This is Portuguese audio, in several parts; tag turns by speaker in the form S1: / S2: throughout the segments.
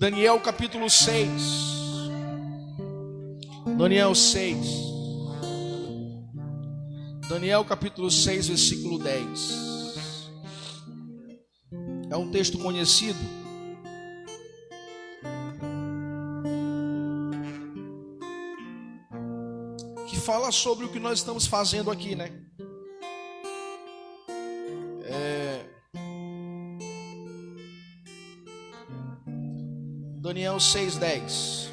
S1: Daniel capítulo 6. Daniel 6. Daniel capítulo 6, versículo 10. É um texto conhecido. Que fala sobre o que nós estamos fazendo aqui, né? Daniel 6:10.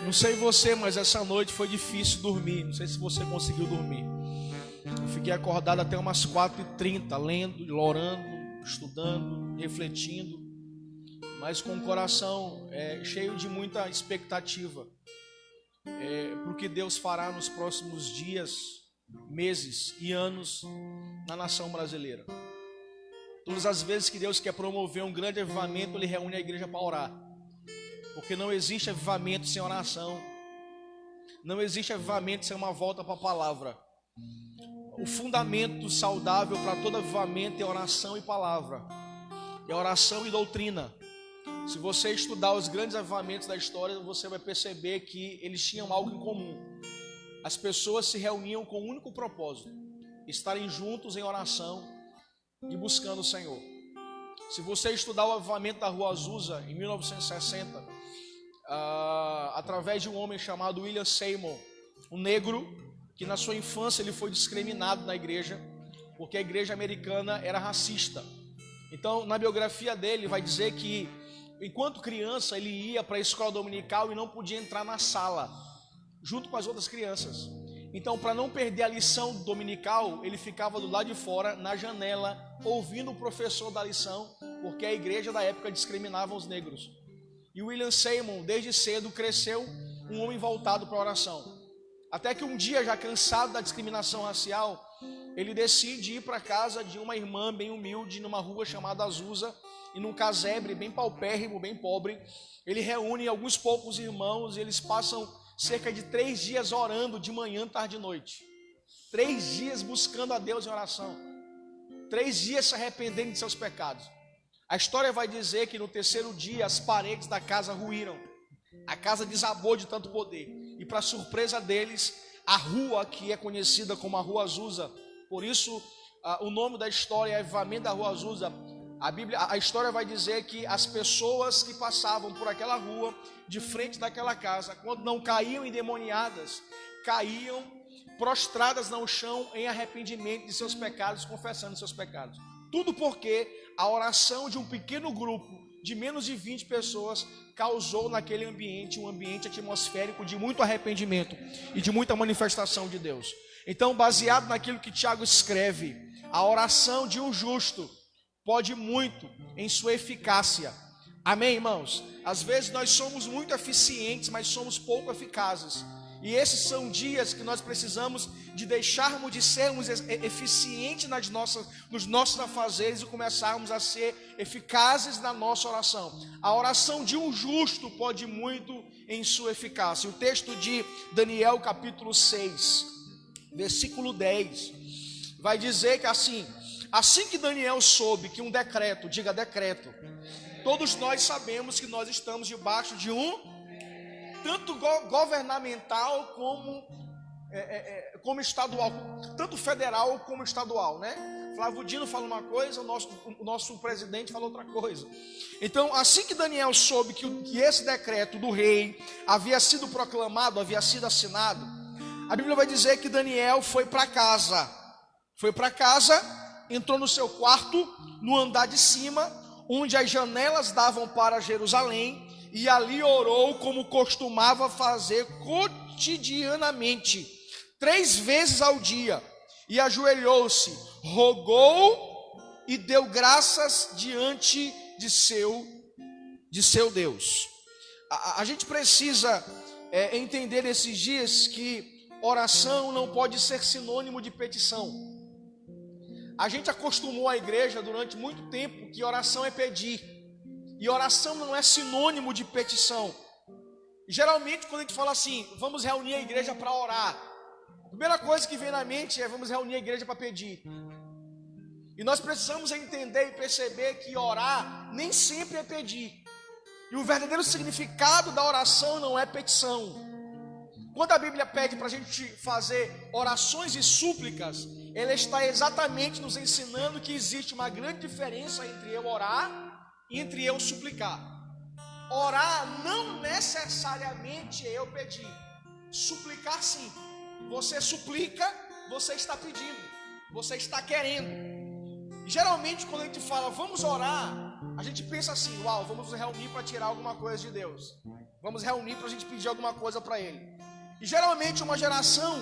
S1: Não sei você, mas essa noite foi difícil dormir. Não sei se você conseguiu dormir. Eu fiquei acordado até umas 4h30, lendo, orando, estudando, refletindo, mas com o coração cheio de muita expectativa para o que Deus fará nos próximos dias, meses e anos na nação brasileira. Todas as vezes que Deus quer promover um grande avivamento, Ele reúne a igreja para orar. Porque não existe avivamento sem oração. Não existe avivamento sem uma volta para a palavra. O fundamento saudável para todo avivamento é oração e palavra. É oração e doutrina. Se você estudar os grandes avivamentos da história, você vai perceber que eles tinham algo em comum. As pessoas se reuniam com um único propósito: estarem juntos em oração e buscando o Senhor. Se você estudar o avivamento da Rua Azusa em 1960, através de um homem chamado William Seymour, um negro que na sua infância ele foi discriminado na igreja, porque a igreja americana era racista. Então, na biografia dele vai dizer que enquanto criança ele ia para a escola dominical e não podia entrar na sala junto com as outras crianças. Então, para não perder a lição dominical, ele ficava do lado de fora, na janela, ouvindo o professor da lição, porque a igreja da época discriminava os negros. E William Seymour, desde cedo, cresceu um homem voltado para a oração. Até que um dia, já cansado da discriminação racial, ele decide ir para a casa de uma irmã bem humilde, numa rua chamada Azusa, e num casebre bem paupérrimo, bem pobre. Ele reúne alguns poucos irmãos e eles passam cerca de 3 dias orando de manhã, tarde e noite. 3 dias buscando a Deus em oração. 3 dias se arrependendo de seus pecados. A história vai dizer que no 3º dia as paredes da casa ruíram. A casa desabou de tanto poder. E para surpresa deles, a rua que é conhecida como a Rua Azusa, por isso o nome da história é Avivamento da Rua Azusa. A história vai dizer que as pessoas que passavam por aquela rua, de frente daquela casa, quando não caíam endemoniadas, caíam prostradas no chão em arrependimento de seus pecados, confessando seus pecados. Tudo porque a oração de um pequeno grupo de menos de 20 pessoas causou naquele ambiente um ambiente atmosférico de muito arrependimento e de muita manifestação de Deus. Então, baseado naquilo que Tiago escreve, a oração de um justo pode muito em sua eficácia. Amém, irmãos? Às vezes nós somos muito eficientes, mas somos pouco eficazes. E esses são dias que nós precisamos de deixarmos de sermos eficientes nos nossos afazeres e começarmos a ser eficazes na nossa oração. A oração de um justo pode muito em sua eficácia. O texto de Daniel capítulo 6, versículo 10, vai dizer que assim que Daniel soube que um decreto, diga decreto, todos nós sabemos que nós estamos debaixo de um tanto governamental como estadual, tanto federal como estadual, né? Flávio Dino fala uma coisa, o nosso presidente fala outra coisa. Então, assim que Daniel soube que esse decreto do rei havia sido proclamado, havia sido assinado, a Bíblia vai dizer que Daniel foi para casa, entrou no seu quarto, no andar de cima, onde as janelas davam para Jerusalém, e ali orou como costumava fazer cotidianamente, 3 vezes ao dia, e ajoelhou-se, rogou e deu graças diante de seu Deus. A gente precisa entender nesses dias que oração não pode ser sinônimo de petição. A gente acostumou a igreja durante muito tempo que oração é pedir. E oração não é sinônimo de petição. Geralmente quando a gente fala assim, vamos reunir a igreja para orar, Primeira coisa que vem na mente é: vamos reunir a igreja para pedir. E nós precisamos entender e perceber que orar nem sempre é pedir. E o verdadeiro significado da oração não é petição. Quando a Bíblia pede para a gente fazer orações e súplicas, ela está exatamente nos ensinando que existe uma grande diferença entre eu orar e entre eu suplicar. Orar não necessariamente é eu pedir. Suplicar sim. Você suplica, você está pedindo, você está querendo. Geralmente quando a gente fala vamos orar, a gente pensa assim: uau, vamos nos reunir para tirar alguma coisa de Deus. Vamos reunir para a gente pedir alguma coisa para Ele. E geralmente uma geração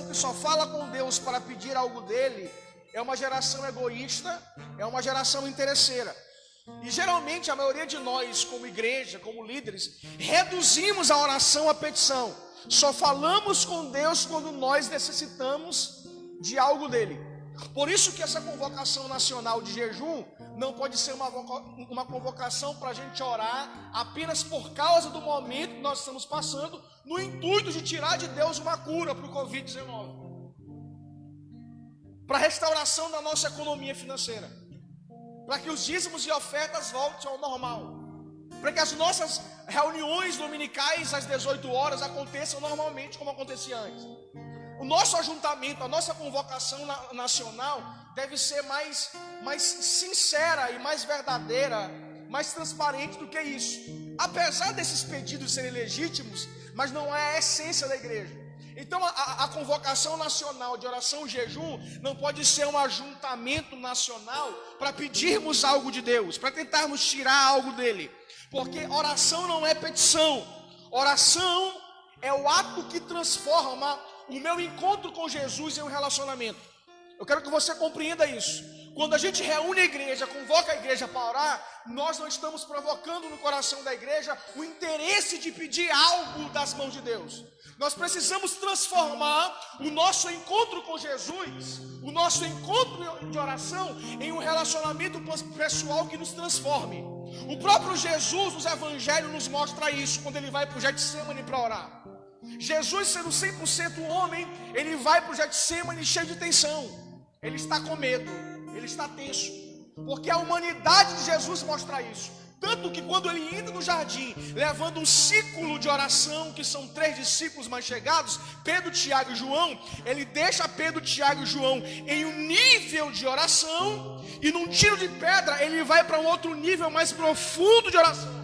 S1: que só fala com Deus para pedir algo dele, é uma geração egoísta, é uma geração interesseira. E geralmente a maioria de nós, como igreja, como líderes, reduzimos a oração à petição. Só falamos com Deus quando nós necessitamos de algo dele. Por isso que essa convocação nacional de jejum não pode ser uma convocação para a gente orar apenas por causa do momento que nós estamos passando, no intuito de tirar de Deus uma cura para o Covid-19, para a restauração da nossa economia financeira, para que os dízimos e ofertas voltem ao normal, para que as nossas reuniões dominicais às 18 horas aconteçam normalmente como acontecia antes. O nosso ajuntamento, a nossa convocação nacional deve ser mais sincera e mais verdadeira, mais transparente do que isso. Apesar desses pedidos serem legítimos, mas não é a essência da igreja. Então a convocação nacional de oração e jejum não pode ser um ajuntamento nacional para pedirmos algo de Deus, para tentarmos tirar algo dele. Porque oração não é petição. Oração é o ato que transforma o meu encontro com Jesus em um relacionamento. Eu quero que você compreenda isso. Quando a gente reúne a igreja, convoca a igreja para orar, nós não estamos provocando no coração da igreja o interesse de pedir algo das mãos de Deus. Nós precisamos transformar o nosso encontro com Jesus, o nosso encontro de oração, em um relacionamento pessoal que nos transforme. O próprio Jesus nos evangelhos nos mostra isso, quando ele vai para o Getsemane para orar. Jesus, sendo 100% homem, ele vai para o Getsemane cheio de tensão. Ele está com medo, ele está tenso, porque a humanidade de Jesus mostra isso. Tanto que quando ele entra no jardim, levando um ciclo de oração, que são 3 discípulos mais chegados, Pedro, Tiago e João, ele deixa Pedro, Tiago e João em um nível de oração, e num tiro de pedra ele vai para um outro nível mais profundo de oração.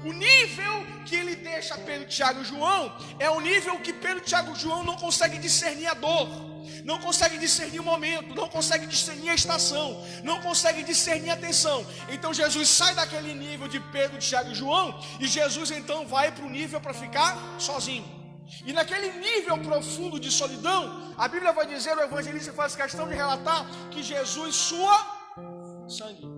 S1: O nível que ele deixa Pedro, Tiago e João é o nível que Pedro, Tiago e João não conseguem discernir a dor, não conseguem discernir o momento, não conseguem discernir a estação, não conseguem discernir a tensão. Então Jesus sai daquele nível de Pedro, Tiago e João, e Jesus então vai para o nível para ficar sozinho. E naquele nível profundo de solidão, a Bíblia vai dizer, o evangelista faz questão de relatar, que Jesus sua sangue.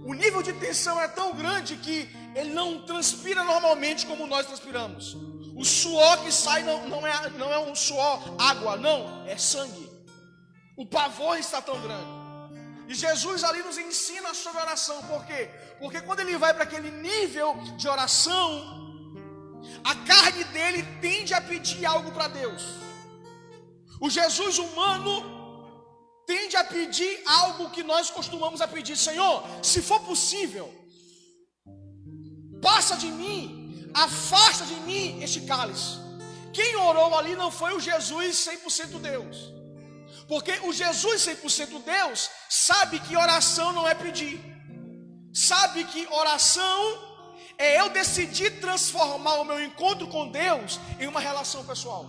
S1: O nível de tensão é tão grande que ele não transpira normalmente como nós transpiramos. O suor que sai não é um suor água, não, é sangue. O pavor está tão grande. E Jesus ali nos ensina sobre oração. Por quê? Porque quando ele vai para aquele nível de oração, a carne dele tende a pedir algo para Deus. O Jesus humano tende a pedir algo que nós costumamos a pedir: Senhor, se for possível, passa de mim, afasta de mim este cálice. Quem orou ali não foi o Jesus 100% Deus, porque o Jesus 100% Deus sabe que oração não é pedir, sabe que oração é eu decidir transformar o meu encontro com Deus em uma relação pessoal.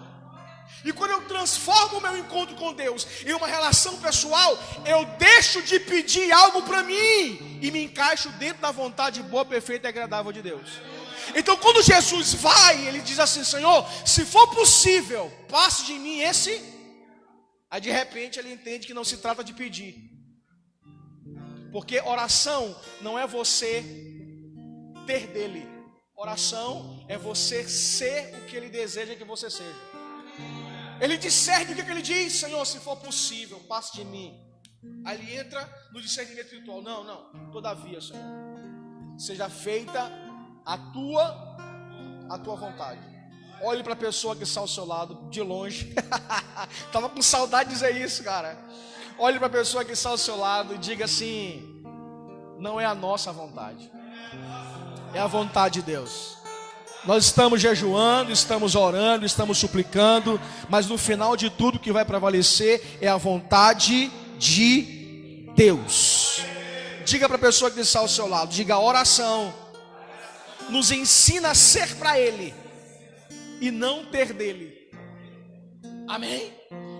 S1: E quando eu transformo o meu encontro com Deus em uma relação pessoal, eu deixo de pedir algo para mim e me encaixo dentro da vontade boa, perfeita e agradável de Deus. Então quando Jesus vai, ele diz assim: Senhor, se for possível, passe de mim esse. Aí de repente ele entende que não se trata de pedir, porque oração não é você ter dele, oração é você ser o que ele deseja que você seja. Ele discerne o que ele diz: Senhor, se for possível, passe de mim. Aí ele entra no discernimento espiritual: não, todavia, Senhor, seja feita a tua vontade. Olhe para a pessoa que está ao seu lado, de longe. Tava com saudade de dizer isso, cara. Olhe para a pessoa que está ao seu lado e diga assim: não é a nossa vontade, é a vontade de Deus. Nós estamos jejuando, estamos orando, estamos suplicando, mas no final de tudo o que vai prevalecer é a vontade de Deus. Diga para a pessoa que está ao seu lado, diga: a oração nos ensina a ser para Ele e não ter dele. Amém?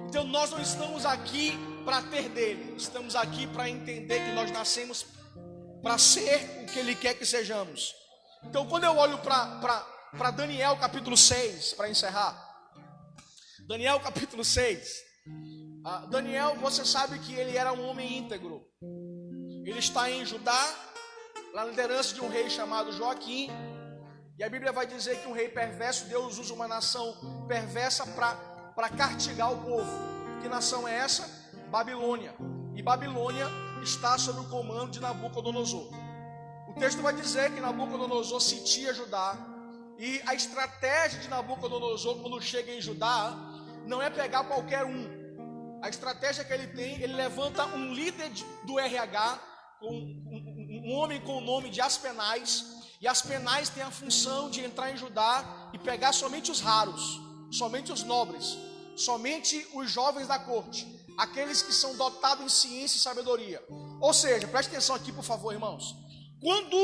S1: Então nós não estamos aqui para ter dele, estamos aqui para entender que nós nascemos para ser o que Ele quer que sejamos. Então quando eu olho para Daniel capítulo 6, para encerrar, Daniel capítulo 6, Daniel, você sabe que ele era um homem íntegro. Ele está em Judá, na liderança de um rei chamado Joaquim. E a Bíblia vai dizer que um rei perverso, Deus usa uma nação perversa para castigar o povo. Que nação é essa? Babilônia. E Babilônia está sob o comando de Nabucodonosor. O texto vai dizer que Nabucodonosor sitia Judá. E a estratégia de Nabucodonosor quando chega em Judá não é pegar qualquer um. A estratégia que ele tem, ele levanta um líder do RH, um homem com o nome de Aspenaz. E Aspenaz tem a função de entrar em Judá e pegar somente os raros, somente os nobres, somente os jovens da corte, aqueles que são dotados em ciência e sabedoria. Ou seja, preste atenção aqui por favor, irmãos. Quando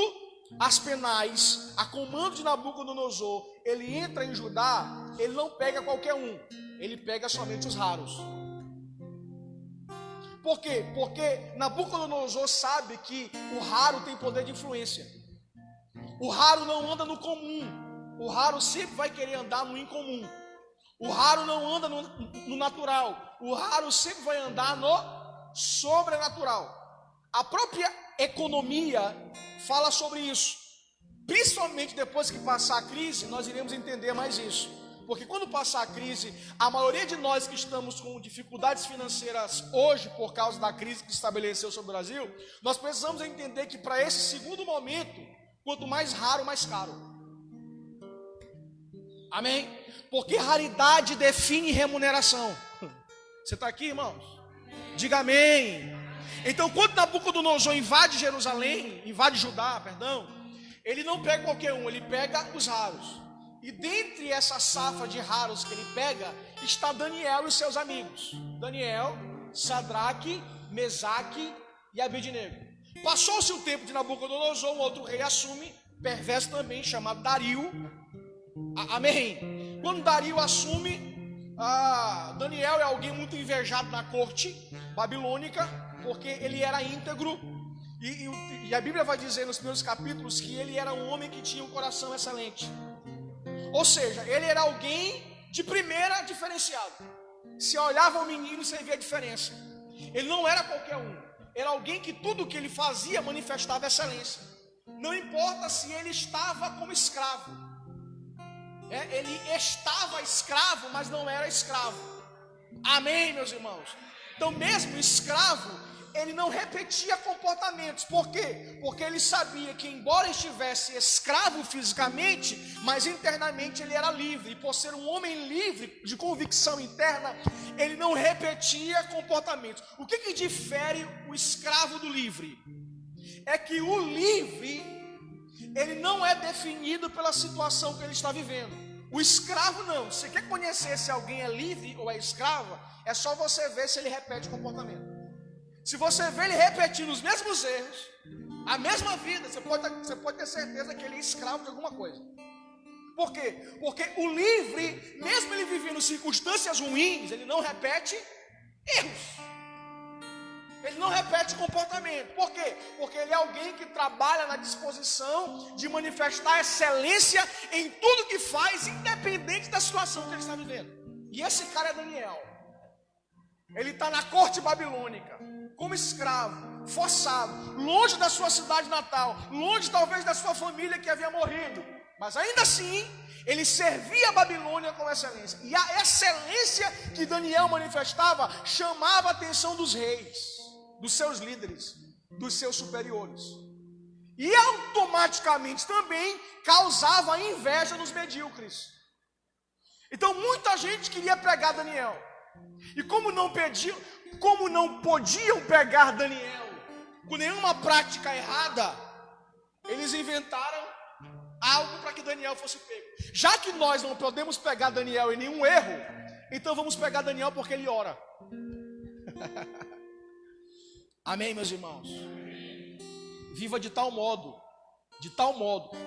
S1: Aspenaz, a comando de Nabucodonosor, ele entra em Judá, ele não pega qualquer um, ele pega somente os raros. Por quê? Porque Nabucodonosor sabe que o raro tem poder de influência. O raro não anda no comum. O raro sempre vai querer andar no incomum. O raro não anda no natural. O raro sempre vai andar no sobrenatural. A própria economia fala sobre isso. Principalmente depois que passar a crise, nós iremos entender mais isso. Porque quando passar a crise, a maioria de nós que estamos com dificuldades financeiras hoje, por causa da crise que estabeleceu sobre o Brasil, nós precisamos entender que para esse segundo momento, quanto mais raro, mais caro. Amém? Porque raridade define remuneração. Você está aqui, irmãos? Diga amém. Então, quando Nabucodonosor invade Jerusalém, invade Judá, perdão, ele não pega qualquer um, ele pega os raros. E dentre essa safra de raros que ele pega, está Daniel e seus amigos. Daniel, Sadraque, Mesaque e Abednego. Passou-se o tempo de Nabucodonosor, um outro rei assume, perverso também, chamado Dario. Amém. Quando Dario assume, Daniel é alguém muito invejado na corte babilônica, porque ele era íntegro. E a Bíblia vai dizer nos primeiros capítulos que ele era um homem que tinha um coração excelente. Ou seja, ele era alguém de primeira diferenciado. Se olhava o menino, você via a diferença. Ele não era qualquer um. Era alguém que tudo que ele fazia manifestava excelência. Não importa se ele estava como escravo. Ele estava escravo, mas não era escravo. Amém, meus irmãos? Então, mesmo escravo, ele não repetia comportamentos. Por quê? Porque ele sabia que, embora estivesse escravo fisicamente, mas internamente ele era livre. E por ser um homem livre, de convicção interna, ele não repetia comportamentos. O que difere o escravo do livre? É que o livre, ele não é definido pela situação que ele está vivendo. O escravo não. Se você quer conhecer se alguém é livre ou é escravo, é só você ver se ele repete comportamento. Se você vê ele repetindo os mesmos erros, a mesma vida, você pode ter certeza que ele é escravo de alguma coisa. Por quê? Porque o livre, mesmo ele vivendo circunstâncias ruins, ele não repete erros. Ele não repete comportamento. Por quê? Porque ele é alguém que trabalha na disposição de manifestar excelência em tudo que faz, independente da situação que ele está vivendo. E esse cara é Daniel. Ele está na corte babilônica, como escravo, forçado, longe da sua cidade natal, longe talvez da sua família que havia morrido. Mas ainda assim, ele servia a Babilônia com excelência. E a excelência que Daniel manifestava chamava a atenção dos reis, dos seus líderes, dos seus superiores. E automaticamente também causava inveja nos medíocres. Então muita gente queria pegar Daniel. E como não podiam pegar Daniel com nenhuma prática errada, eles inventaram algo para que Daniel fosse pego. Já que nós não podemos pegar Daniel em nenhum erro, então vamos pegar Daniel porque ele ora. Amém, meus irmãos? Viva de tal modo,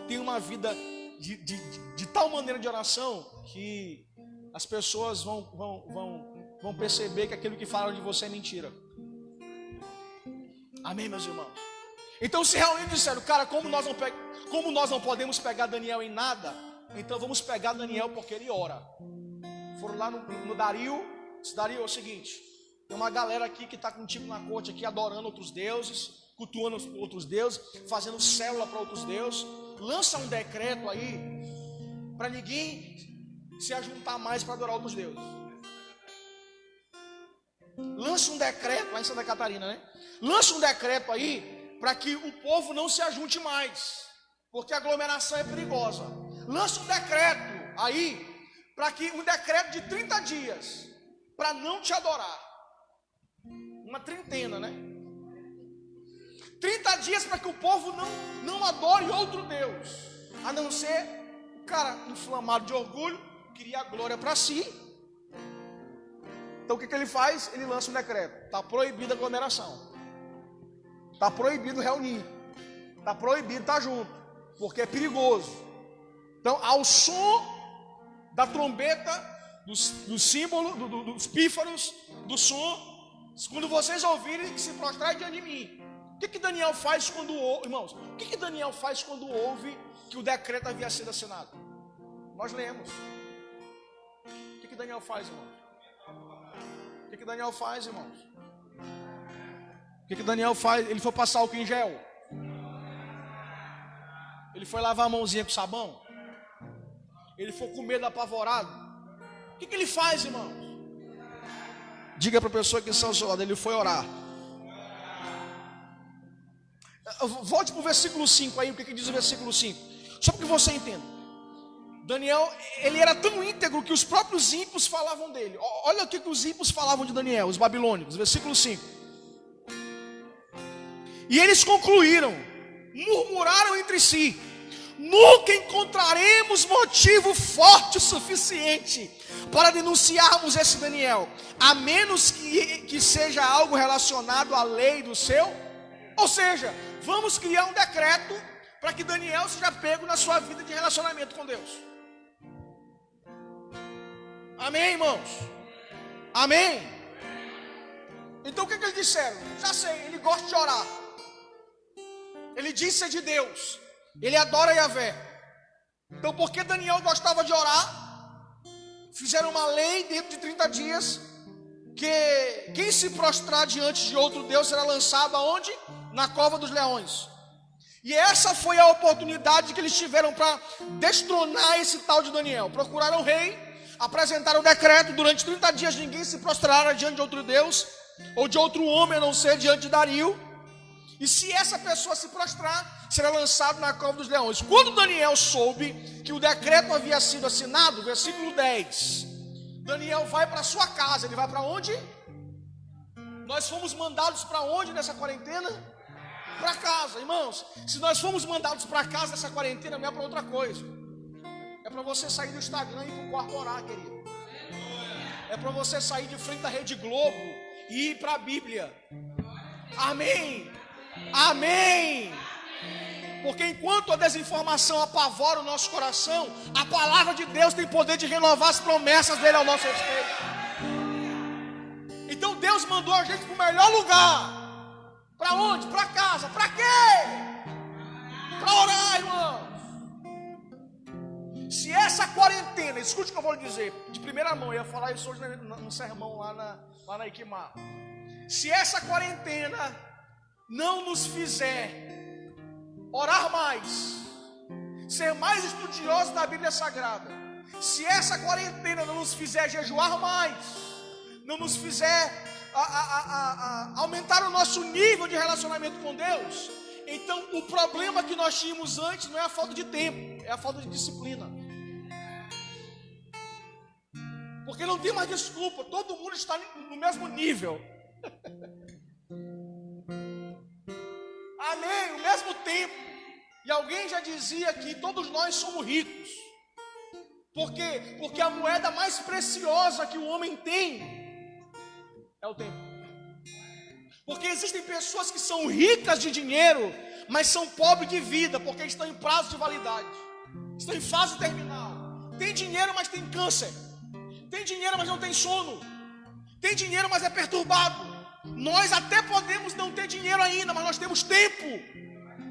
S1: tenha uma vida de tal maneira de oração que as pessoas vão perceber que aquilo que falam de você é mentira. Amém, meus irmãos? Então se reuniram e disseram, cara, como nós não podemos pegar Daniel em nada, então vamos pegar Daniel porque ele ora. Foram lá no Dario. Disse, Dario, é o seguinte, tem uma galera aqui que está contigo na corte aqui, adorando outros deuses, cultuando outros deuses, fazendo célula para outros deuses. Lança um decreto aí para ninguém se ajuntar mais para adorar outros deuses. Lança um decreto lá em Santa Catarina, né? Lança um decreto aí para que o povo não se ajunte mais, porque a aglomeração é perigosa. Lança um decreto aí para que um decreto de 30 dias para não te adorar. Uma trintena, né? 30 dias para que o povo não adore outro Deus, a não ser o cara inflamado de orgulho, queria a glória para si. Então o que ele faz? Ele lança um decreto. Está proibida a aglomeração. Está proibido reunir. Está proibido estar junto, porque é perigoso. Então ao som da trombeta, do símbolo, dos pífaros, do som, quando vocês ouvirem, se prostrarem diante de mim. O que Daniel faz quando ouve, irmãos? O que Daniel faz quando ouve que o decreto havia sido assinado? Nós lemos. O que Daniel faz, irmãos? O que Daniel faz, irmãos? O que Daniel faz? Ele foi passar álcool em gel? Ele foi lavar a mãozinha com sabão? Ele foi com medo apavorado? O que ele faz, irmãos? Diga para a pessoa que está ao seu lado, ele foi orar. Volte para o versículo 5 aí, o que diz o versículo 5? Só para que você entenda. Daniel, ele era tão íntegro que os próprios ímpios falavam dele. Olha o que os ímpios falavam de Daniel, os babilônicos, versículo 5. E eles concluíram, murmuraram entre si: nunca encontraremos motivo forte o suficiente para denunciarmos esse Daniel, a menos que seja algo relacionado à lei do seu. Ou seja, vamos criar um decreto para que Daniel seja pego na sua vida de relacionamento com Deus. Amém, irmãos? Amém? Então o que eles disseram? Já sei, ele gosta de orar. Ele diz ser de Deus. Ele adora Yahvé. Então porque Daniel gostava de orar, fizeram uma lei dentro de 30 dias, que quem se prostrar diante de outro Deus será lançado aonde? Na cova dos leões. E essa foi a oportunidade que eles tiveram para destronar esse tal de Daniel. Procuraram o rei, apresentaram o decreto, durante 30 dias ninguém se prostrara diante de outro Deus, ou de outro homem, a não ser diante de Dario. E se essa pessoa se prostrar, será lançado na cova dos leões. Quando Daniel soube que o decreto havia sido assinado, versículo 10, Daniel vai para sua casa. Ele vai para onde? Nós fomos mandados para onde nessa quarentena? Para casa, irmãos. Se nós fomos mandados para casa nessa quarentena, não é para outra coisa. É para você sair do Instagram e ir para o quarto orar, querido. É para você sair de frente da Rede Globo e ir para a Bíblia. Amém. Amém. Porque enquanto a desinformação apavora o nosso coração, a palavra de Deus tem poder de renovar as promessas dele ao nosso respeito. Então Deus mandou a gente para o melhor lugar. Para onde? Para casa. Para quê? Para orar, irmãos. Se essa quarentena, escute o que eu vou lhe dizer de primeira mão, eu ia falar isso hoje no sermão lá na Iquimar. Se essa quarentena não nos fizer orar mais, ser mais estudiosos da Bíblia Sagrada, se essa quarentena não nos fizer jejuar mais, não nos fizer aumentar o nosso nível de relacionamento com Deus, então o problema que nós tínhamos antes não é a falta de tempo, é a falta de disciplina. Porque não tem mais desculpa, todo mundo está no mesmo nível. Amém, o mesmo tempo. E alguém já dizia que todos nós somos ricos. Por quê? Porque a moeda mais preciosa que o homem tem é o tempo. Porque existem pessoas que são ricas de dinheiro, mas são pobres de vida, porque estão em prazo de validade, estão em fase terminal. Tem dinheiro, mas tem câncer. Tem dinheiro, mas não tem sono. Tem dinheiro, mas é perturbado. Nós até podemos não ter dinheiro ainda, mas nós temos tempo.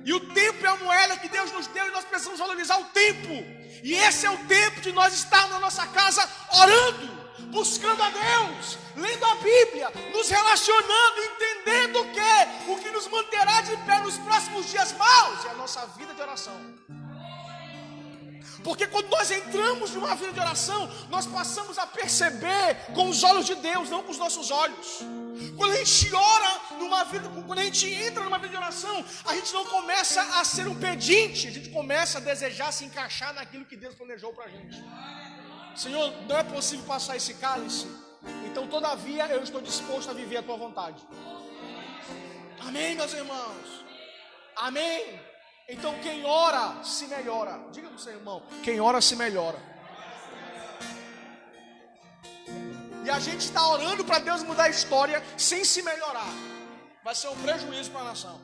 S1: E o tempo é a moeda que Deus nos deu, e nós precisamos valorizar o tempo. E esse é o tempo de nós estarmos na nossa casa orando, buscando a Deus, lendo a Bíblia, nos relacionando, entendendo o que nos manterá de pé nos próximos dias maus é a nossa vida de oração. Porque quando nós entramos numa vida de oração, nós passamos a perceber com os olhos de Deus, não com os nossos olhos. Quando a gente ora quando a gente entra numa vida de oração, a gente não começa a ser um pedinte, a gente começa a desejar se encaixar naquilo que Deus planejou para a gente. Senhor, não é possível passar esse cálice, então todavia eu estou disposto a viver a tua vontade. Amém, meus irmãos? Amém? Então quem ora se melhora. Diga para o seu irmão, quem ora se melhora. E a gente está orando para Deus mudar a história sem se melhorar. Vai ser um prejuízo para a nação.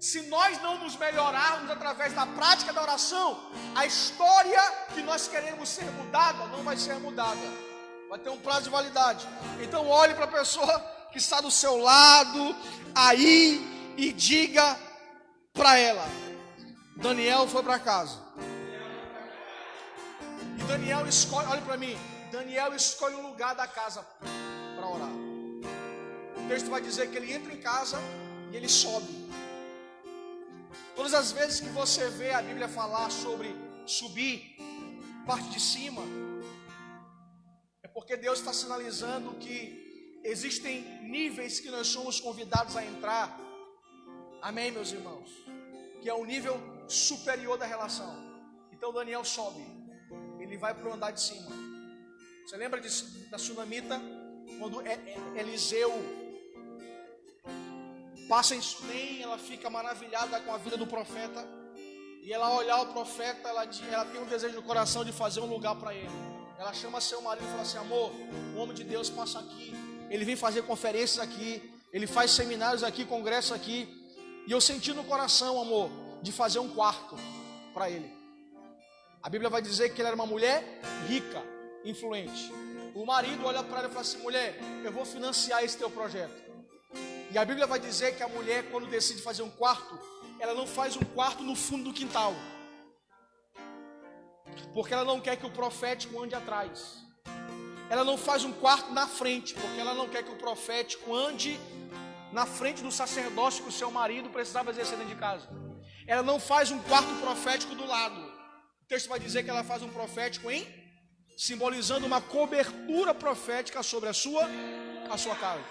S1: Se nós não nos melhorarmos através da prática da oração, a história que nós queremos ser mudada não vai ser mudada. Vai ter um prazo de validade. Então olhe para a pessoa que está do seu lado aí e diga para ela: Daniel foi para casa. E Daniel escolhe, olhe para mim, Daniel escolhe um lugar da casa para orar. O texto vai dizer que ele entra em casa e ele sobe. Todas as vezes que você vê a Bíblia falar sobre subir, parte de cima, é porque Deus está sinalizando que existem níveis que nós somos convidados a entrar. Amém, meus irmãos? Que é o nível superior da relação. Então Daniel sobe, ele vai para o andar de cima. Você lembra da sunamita, quando Eliseu passa em Sunem, ela fica maravilhada com a vida do profeta, e ela olhar o profeta, ela tem um desejo no coração de fazer um lugar para ele. Ela chama seu marido e fala assim: amor, o homem de Deus passa aqui, ele vem fazer conferências aqui, ele faz seminários aqui, congressos aqui, e eu senti no coração, amor, de fazer um quarto para ele. A Bíblia vai dizer que ela era uma mulher rica, influente. O marido olha para ela e fala assim: mulher, eu vou financiar esse teu projeto. E a Bíblia vai dizer que a mulher, quando decide fazer um quarto, ela não faz um quarto no fundo do quintal, porque ela não quer que o profético ande atrás. Ela não faz um quarto na frente, porque ela não quer que o profético ande na frente do sacerdócio que o seu marido precisava exercer dentro de casa. Ela não faz um quarto profético do lado. O texto vai dizer que ela faz um profético simbolizando uma cobertura profética sobre a sua casa.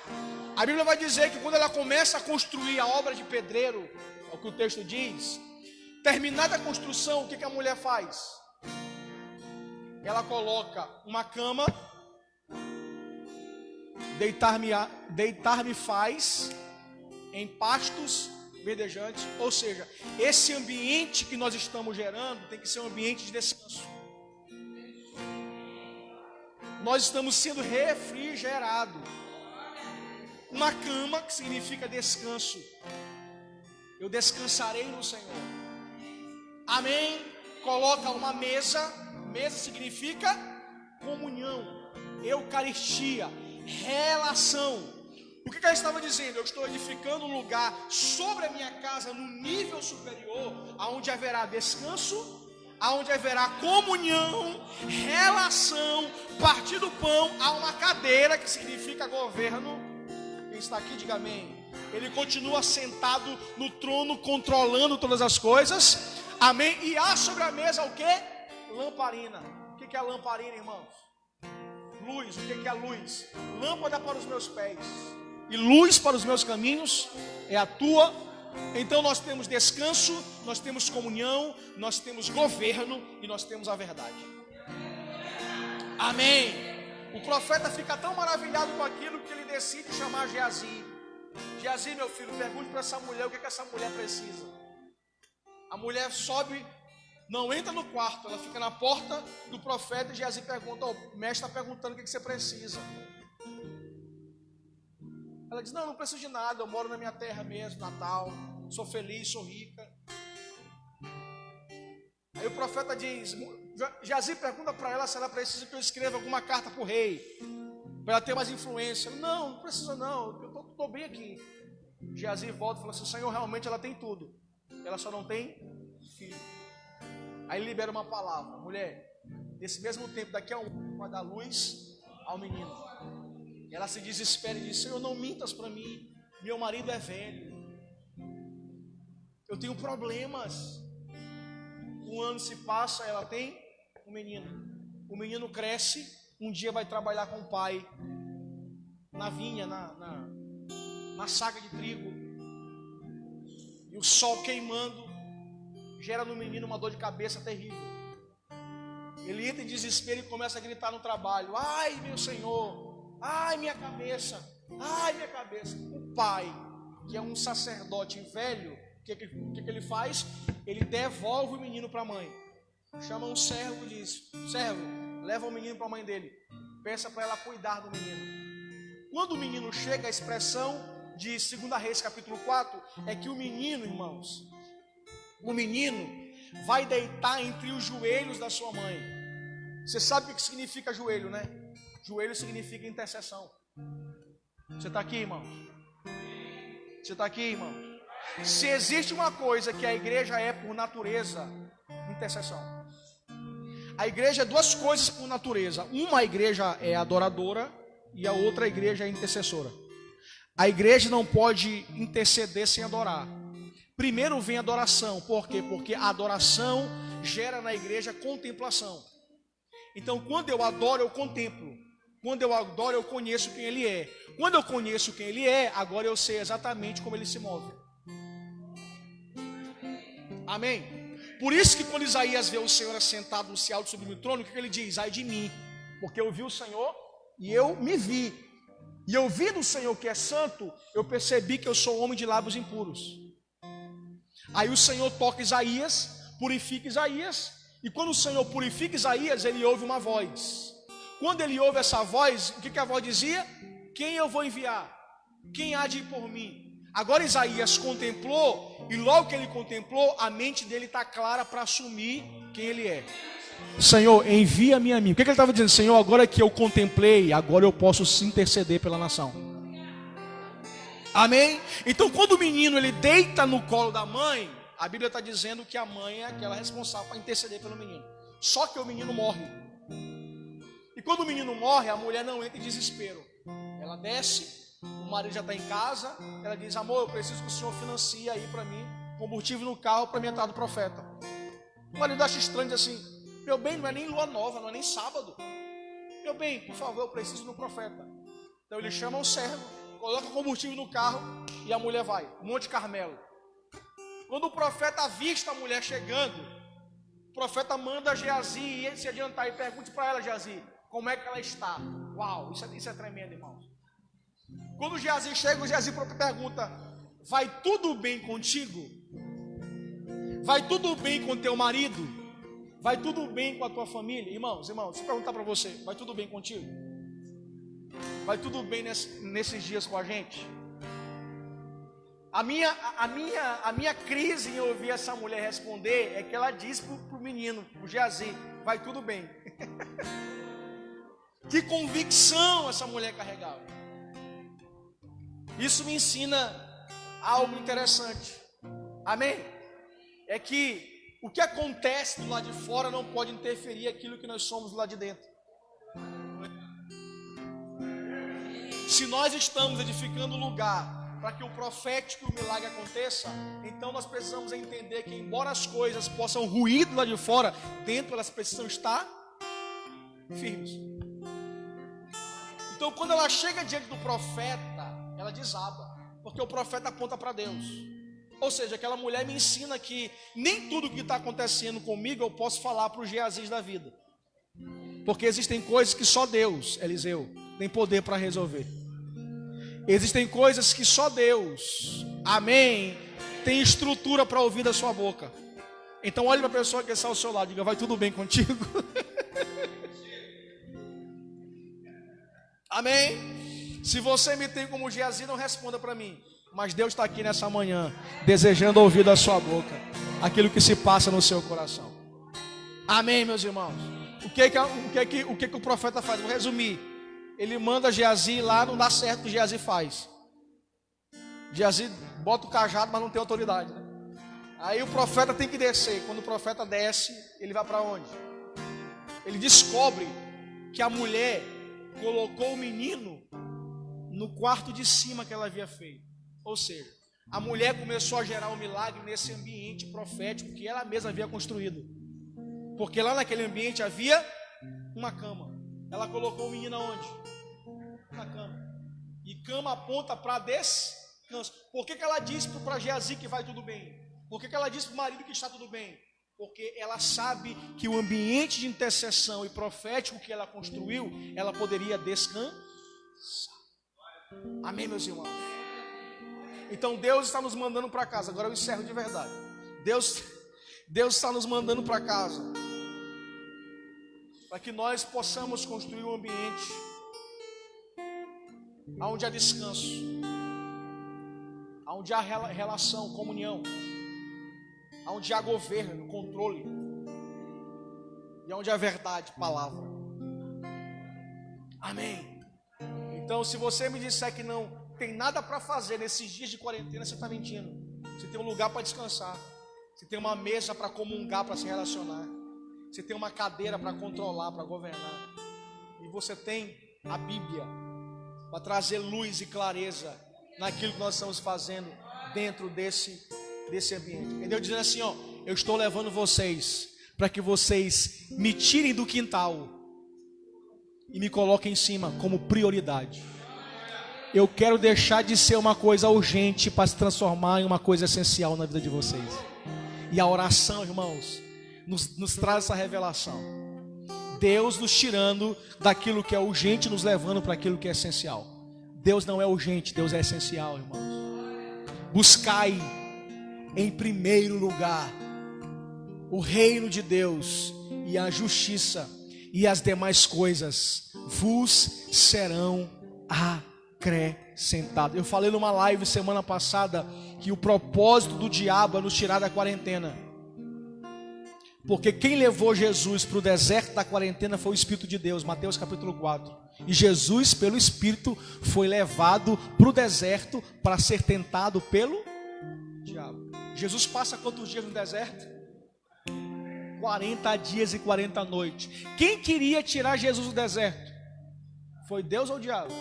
S1: A Bíblia vai dizer que quando ela começa a construir a obra de pedreiro, é o que o texto diz, terminada a construção, o que a mulher faz? Ela coloca uma cama, deitar-me faz em pastos verdejantes, ou seja, esse ambiente que nós estamos gerando tem que ser um ambiente de descanso. Nós estamos sendo refrigerados. Uma cama, que significa descanso. Eu descansarei no Senhor. Amém? Coloca uma mesa. Mesa significa comunhão, eucaristia, relação. O que ela estava dizendo? Eu estou edificando um lugar sobre a minha casa, no nível superior, aonde haverá descanso, aonde haverá comunhão, relação, partir do pão. Há uma cadeira, que significa governo. Quem está aqui, diga amém. Ele continua sentado no trono, controlando todas as coisas. Amém. E há sobre a mesa o que? Lamparina. O que é a lamparina, irmãos? Luz. O que é a luz? Lâmpada para os meus pés e luz para os meus caminhos é a tua. Então nós temos descanso, nós temos comunhão, nós temos governo e nós temos a verdade. Amém. O profeta fica tão maravilhado com aquilo que ele decide chamar Geazi. Geazi, meu filho, pergunte para essa mulher o que essa mulher precisa. A mulher sobe, não entra no quarto, ela fica na porta do profeta e Geazi pergunta: o mestre está perguntando o que você precisa. Ela diz: não preciso de nada, eu moro na minha terra mesmo, Natal, sou feliz, sou rica. Aí o profeta diz: Geazi pergunta para ela se ela precisa que eu escreva alguma carta para o rei, para ela ter mais influência. Não precisa não, eu estou bem aqui. Geazi volta e fala assim: Senhor, realmente ela tem tudo, ela só não tem filho. Aí ele libera uma palavra: mulher, nesse mesmo tempo, daqui a um ano, vai dar luz ao menino. Ela se desespera e diz: Senhor, não mintas para mim, meu marido é velho, eu tenho problemas. Um ano se passa, ela tem um menino. O menino cresce, um dia vai trabalhar com o pai na vinha, na saca de trigo. E o sol queimando gera no menino uma dor de cabeça terrível. Ele entra em desespero e começa a gritar no trabalho: ai, meu Senhor, ai, minha cabeça, ai, minha cabeça. O pai, que é um sacerdote velho, o que ele faz? Ele devolve o menino para a mãe. Chama um servo e diz: servo, leva o menino para a mãe dele, peça para ela cuidar do menino. Quando o menino chega, a expressão de 2 Reis capítulo 4 é que o menino, irmãos, o menino vai deitar entre os joelhos da sua mãe. Você sabe o que significa joelho, né? Joelho significa intercessão. Você está aqui, irmão? Você está aqui, irmão? Se existe uma coisa que a igreja é por natureza, intercessão. A igreja é duas coisas por natureza. Uma, a igreja é adoradora, e a outra, a igreja é intercessora. A igreja não pode interceder sem adorar. Primeiro vem a adoração. Por quê? Porque a adoração gera na igreja contemplação. Então, quando eu adoro, eu contemplo. Quando eu adoro, eu conheço quem Ele é. Quando eu conheço quem Ele é, agora eu sei exatamente como Ele se move. Amém? Por isso que quando Isaías vê o Senhor assentado no alto sobre o trono, o que ele diz? Ai de mim, porque eu vi o Senhor e eu me vi. E eu vi do Senhor que é santo, eu percebi que eu sou homem de lábios impuros. Aí o Senhor toca Isaías, purifica Isaías, e quando o Senhor purifica Isaías, ele ouve uma voz. Quando ele ouve essa voz, o que a voz dizia? Quem eu vou enviar? Quem há de ir por mim? Agora Isaías contemplou, e logo que ele contemplou, a mente dele está clara para assumir quem ele é. Senhor, envia-me a mim. O que ele estava dizendo? Senhor, agora que eu contemplei, agora eu posso se interceder pela nação. Amém? Então quando o menino ele deita no colo da mãe, a Bíblia está dizendo que a mãe é aquela responsável para interceder pelo menino. Só que o menino morre. E quando o menino morre, a mulher não entra em desespero. Ela desce, o marido já está em casa, ela diz: amor, eu preciso que o senhor financie aí para mim combustível no carro para me entrar do profeta. O marido acha estranho, diz assim: meu bem, não é nem lua nova, não é nem sábado. Meu bem, por favor, eu preciso do profeta. Então ele chama o servo, coloca combustível no carro e a mulher vai, Monte Carmelo. Quando o profeta avista a mulher chegando, o profeta manda Geazi se adiantar e pergunte para ela: Geazi, como é que ela está? Uau, isso é tremendo, irmãos. Quando o Geazi chega, o Geazi pergunta: vai tudo bem contigo? Vai tudo bem com teu marido? Vai tudo bem com a tua família? Irmãos, deixa eu perguntar para você: vai tudo bem contigo? Vai tudo bem nesses dias com a gente? A minha crise em ouvir essa mulher responder é que ela diz para o menino, o Geazi: vai tudo bem. Que convicção essa mulher carregava. Isso me ensina algo interessante. Amém? É que o que acontece do lado de fora não pode interferir aquilo que nós somos do lado de dentro. Se nós estamos edificando o lugar para que o profético e o milagre aconteça, então nós precisamos entender que, embora as coisas possam ruir do lado de fora, dentro elas precisam estar firmes. Então, quando ela chega diante do profeta, ela desaba, porque o profeta aponta para Deus. Ou seja, aquela mulher me ensina que nem tudo que está acontecendo comigo eu posso falar para os Geazis da vida. Porque existem coisas que só Deus, Eliseu, tem poder para resolver. Existem coisas que só Deus, amém, tem estrutura para ouvir da sua boca. Então olhe para a pessoa que está ao seu lado e diga: vai tudo bem contigo? Amém? Se você me tem como Geazi, não responda para mim. Mas Deus está aqui nessa manhã, desejando ouvir da sua boca aquilo que se passa no seu coração. Amém, meus irmãos? O que o profeta faz? Vou resumir. Ele manda Geazi lá, não dá certo o que Geazi faz. Geazi bota o cajado, mas não tem autoridade, né? Aí o profeta tem que descer. Quando o profeta desce, ele vai para onde? Ele descobre que a mulher colocou o menino no quarto de cima que ela havia feito. Ou seja, a mulher começou a gerar um milagre nesse ambiente profético que ela mesma havia construído. Porque lá naquele ambiente havia uma cama. Ela colocou o menino aonde? Na cama. E cama aponta para descanso. Por que ela disse para Geazi que vai tudo bem? Por que ela disse para o marido que está tudo bem? Porque ela sabe que o ambiente de intercessão e profético que ela construiu, ela poderia descansar. Amém, meus irmãos? Então Deus está nos mandando para casa. Agora eu encerro de verdade. Deus está nos mandando para casa, para que nós possamos construir um ambiente onde há descanso, onde há relação, comunhão, onde há governo, controle, e onde há verdade, palavra. Amém. Então, se você me disser que não tem nada para fazer nesses dias de quarentena, você está mentindo. Você tem um lugar para descansar, você tem uma mesa para comungar, para se relacionar, você tem uma cadeira para controlar, para governar, e você tem a Bíblia para trazer luz e clareza naquilo que nós estamos fazendo dentro desse ambiente. E Deus dizendo assim, ó: eu estou levando vocês para que vocês me tirem do quintal e me coloquem em cima como prioridade. Eu quero deixar de ser uma coisa urgente para se transformar em uma coisa essencial na vida de vocês. E a oração, irmãos, nos traz essa revelação. Deus nos tirando daquilo que é urgente, nos levando para aquilo que é essencial. Deus não é urgente, Deus é essencial, irmãos. Buscai em primeiro lugar o reino de Deus e a justiça, e as demais coisas vos serão acrescentadas. Eu falei numa live semana passada que o propósito do diabo é nos tirar da quarentena, porque quem levou Jesus para o deserto da quarentena foi o Espírito de Deus, Mateus capítulo 4. E Jesus, pelo Espírito, foi levado para o deserto para ser tentado pelo diabo. Jesus passa quantos dias no deserto? 40 dias e 40 noites. Quem queria tirar Jesus do deserto? Foi Deus ou o diabo?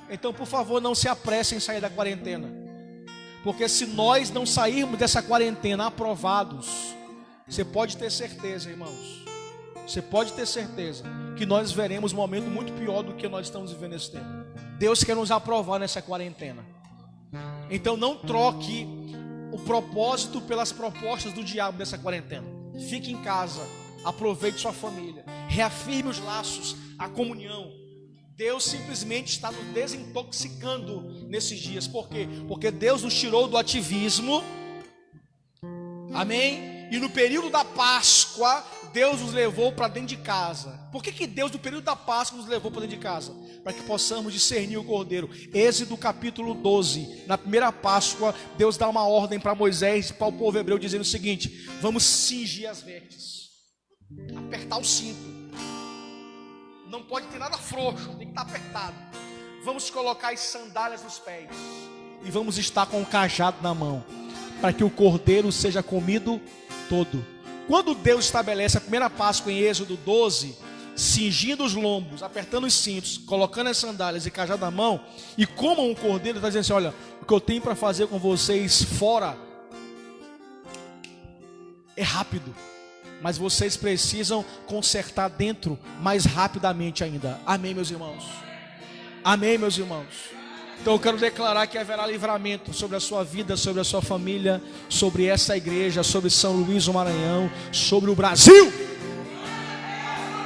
S1: Então, por favor, não se apressem em sair da quarentena, porque se nós não sairmos dessa quarentena aprovados, você pode ter certeza, irmãos, você pode ter certeza que nós veremos um momento muito pior do que nós estamos vivendo nesse tempo. Deus quer nos aprovar nessa quarentena. Então não troque o propósito pelas propostas do diabo nessa quarentena. Fique em casa, aproveite sua família, reafirme os laços, a comunhão. Deus simplesmente está nos desintoxicando nesses dias. Por quê? Porque Deus nos tirou do ativismo. Amém? E no período da Páscoa, Deus nos levou para dentro de casa. Por que Deus no período da Páscoa nos levou para dentro de casa? Para que possamos discernir o Cordeiro. Êxodo capítulo 12. Na primeira Páscoa, Deus dá uma ordem para Moisés e para o povo hebreu, dizendo o seguinte: vamos cingir as vestes, apertar o cinto. Não pode ter nada frouxo, tem que estar apertado. Vamos colocar as sandálias nos pés e vamos estar com o cajado na mão, para que o cordeiro seja comido todo. Quando Deus estabelece a primeira Páscoa em Êxodo 12, cingindo os lombos, apertando os cintos, colocando as sandálias e cajado na mão, e comam o cordeiro, está dizendo assim: olha, o que eu tenho para fazer com vocês fora é rápido, mas vocês precisam consertar dentro mais rapidamente ainda. Amém, meus irmãos? Amém, meus irmãos? Então eu quero declarar que haverá livramento sobre a sua vida, sobre a sua família, sobre essa igreja, sobre São Luís do Maranhão, sobre o Brasil.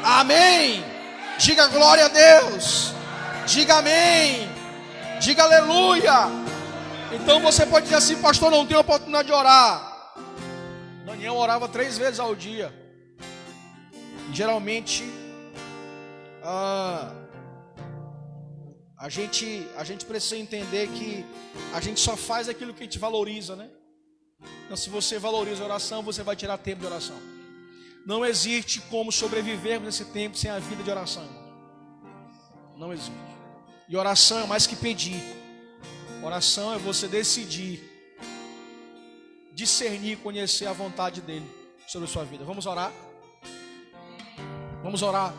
S1: Amém. Diga glória a Deus. Diga amém. Diga aleluia. Então você pode dizer assim: pastor, não tenho oportunidade de orar. Daniel orava 3 vezes ao dia. E geralmente a gente precisa entender que a gente só faz aquilo que a gente valoriza, né? Então, se você valoriza a oração, você vai tirar tempo de oração. Não existe como sobrevivermos nesse tempo sem a vida de oração. Não existe. E oração é mais que pedir. Oração é você decidir, discernir, conhecer a vontade dele sobre a sua vida. Vamos orar? Vamos orar.